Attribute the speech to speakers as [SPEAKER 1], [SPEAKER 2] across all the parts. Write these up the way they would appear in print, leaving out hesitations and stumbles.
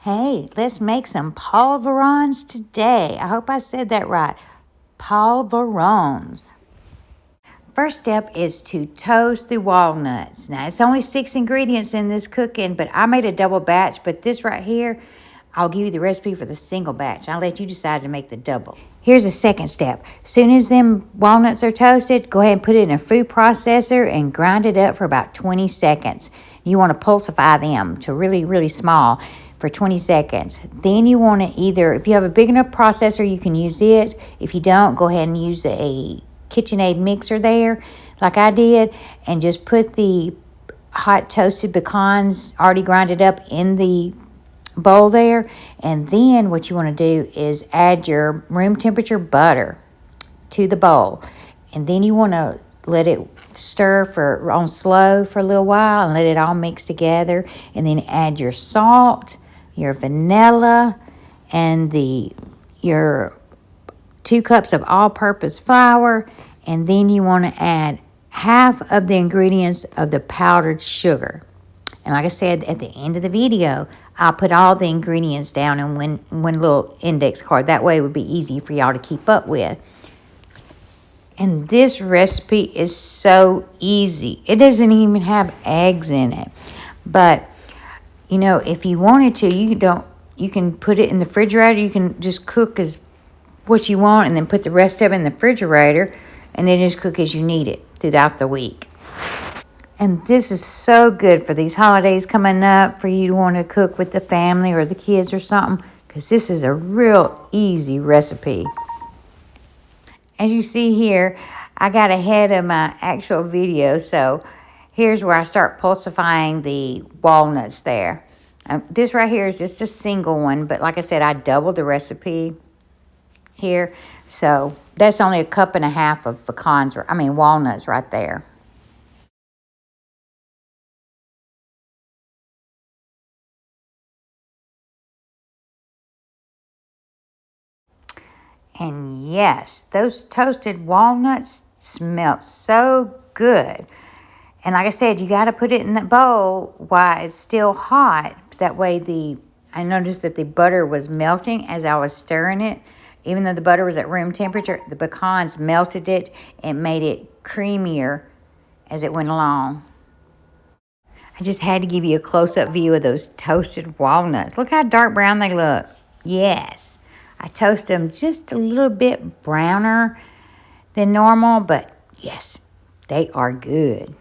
[SPEAKER 1] Hey, let's make some pOLOVORONES today. I hope I said that right. pOLOVORONES. First step is to toast the walnuts. Now, it's only 6 ingredients in this cooking, but I made a double batch. But this right here, I'll give you the recipe for the single batch. I'll let you decide to make the double. Here's the second step. Soon as them walnuts are toasted, go ahead and put it in a food processor and grind it up for about 20 seconds. You want to pulsify them to really, really small for 20 seconds. Then you want to either, if you have a big enough processor, you can use it. If you don't, go ahead and use a KitchenAid mixer there, like I did, and just put the hot toasted pecans already grinded up in the bowl there. And then what you want to do is add your room temperature butter to the bowl, and then you want to let it stir on slow for a little while and let it all mix together, and then add your salt, your vanilla, and your 2 cups of all-purpose flour, and then you want to add half of the ingredients of the powdered sugar. And like I said at the end of the video, I'll put all the ingredients down in one little index card. That way it would be easy for y'all to keep up with. And this recipe is so easy. It doesn't even have eggs in it. But, you know, if you wanted to, you can put it in the refrigerator. You can just cook as what you want and then put the rest of it in the refrigerator and then just cook as you need it throughout the week. And this is so good for these holidays coming up, for you to want to cook with the family or the kids or something, because this is a real easy recipe. As you see here, I got ahead of my actual video, so here's where I start pulsifying the walnuts there. This right here is just a single one, but like I said, I doubled the recipe here, so that's only 1.5 cups of walnuts right there. And yes, those toasted walnuts smell so good. And like I said, you got to put it in the bowl while it's still hot. That way I noticed that the butter was melting as I was stirring it. Even though the butter was at room temperature, the pecans melted it and made it creamier as it went along. I just had to give you a close-up view of those toasted walnuts. Look how dark brown they look. Yes. I toast them just a little bit browner than normal, but yes, they are good.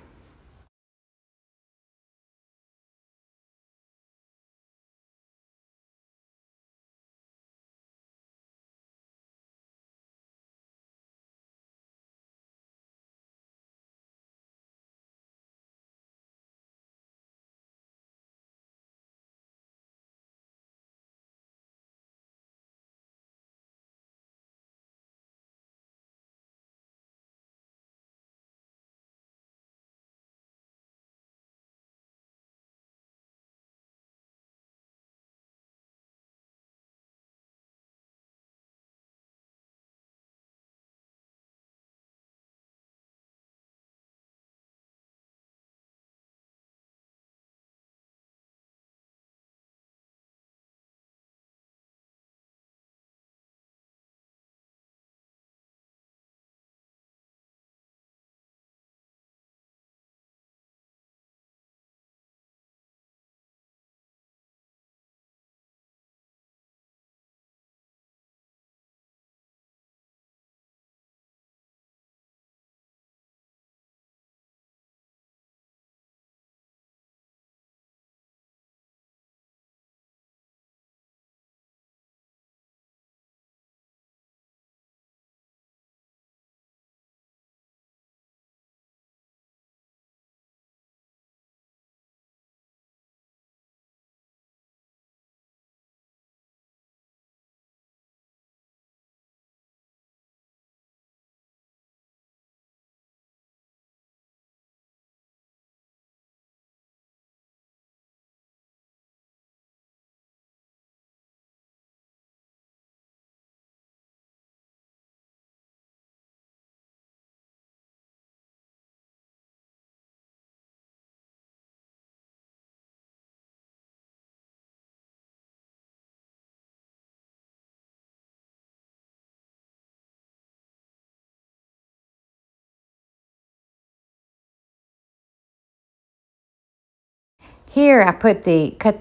[SPEAKER 1] Here I cut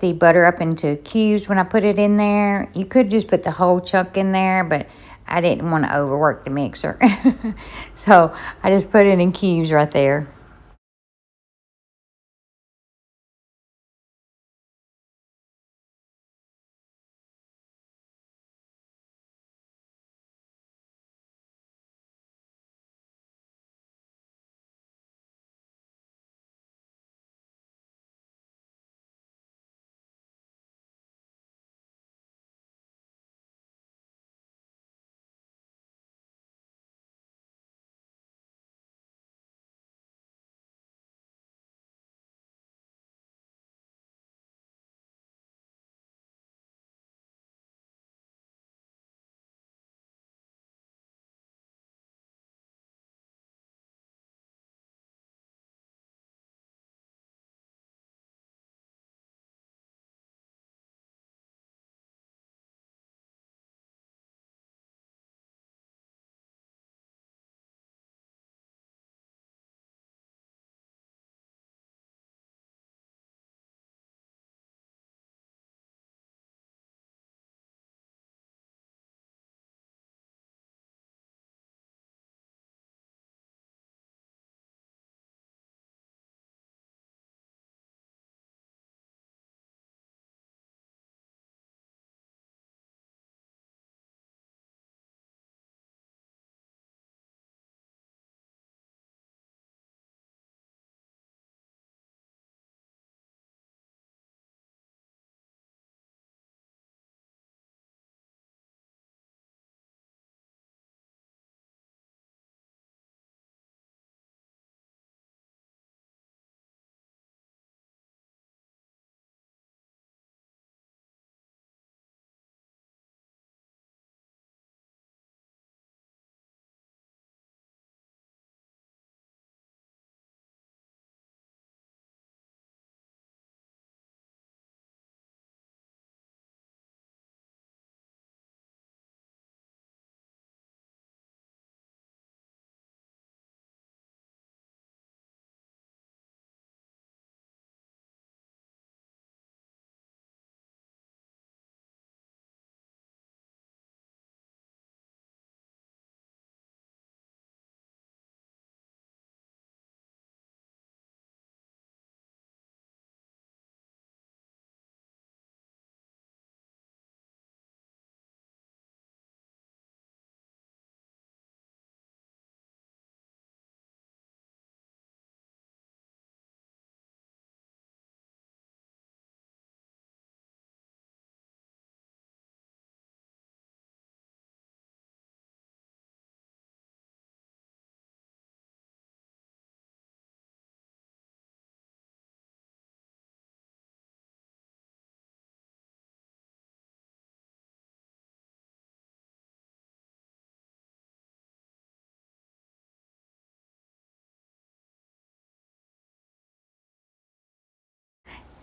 [SPEAKER 1] the butter up into cubes when I put it in there. You could just put the whole chunk in there, but I didn't want to overwork the mixer. So I just put it in cubes right there.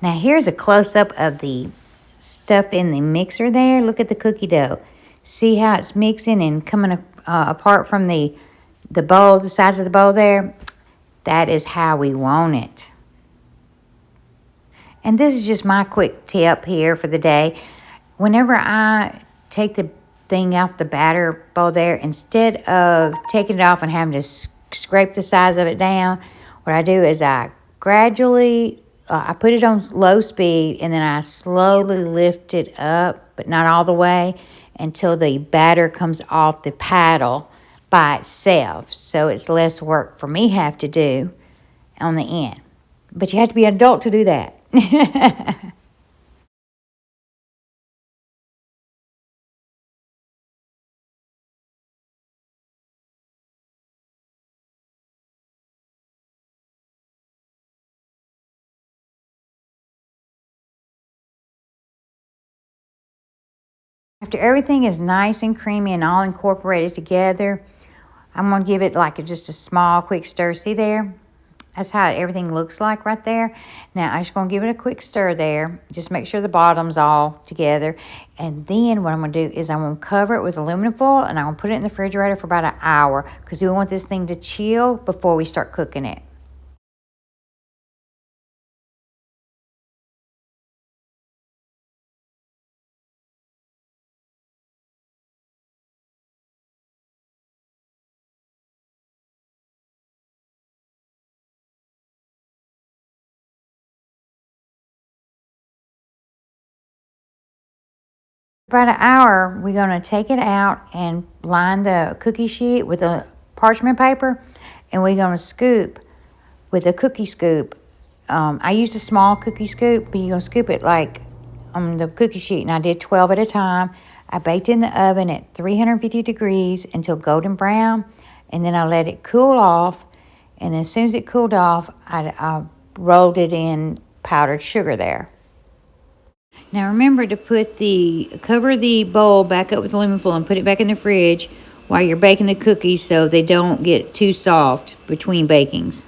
[SPEAKER 1] Now here's a close-up of the stuff in the mixer there. Look at the cookie dough. See how it's mixing and coming apart from the bowl, the sides of the bowl there? That is how we want it. And this is just my quick tip here for the day. Whenever I take the thing off the batter bowl there, instead of taking it off and having to scrape the sides of it down, what I do is I gradually, I put it on low speed and then I slowly lift it up, but not all the way, until the batter comes off the paddle by itself. So it's less work for me have to do on the end. But you have to be an adult to do that. After everything is nice and creamy and all incorporated together, I'm going to give it like just a small quick stir. See there? That's how everything looks like right there. Now, I'm just going to give it a quick stir there. Just make sure the bottom's all together. And then what I'm going to do is I'm going to cover it with aluminum foil and I'm going to put it in the refrigerator for about an hour because we want this thing to chill before we start cooking it. About an hour, we're going to take it out and line the cookie sheet with a parchment paper, and we're going to scoop with a cookie scoop. I used a small cookie scoop, but you're going to scoop it like on the cookie sheet, and I did 12 at a time. I baked in the oven at 350 degrees until golden brown, and then I let it cool off, and as soon as it cooled off, I rolled it in powdered sugar there. Now remember to cover the bowl back up with aluminum foil and put it back in the fridge while you're baking the cookies so they don't get too soft between bakings.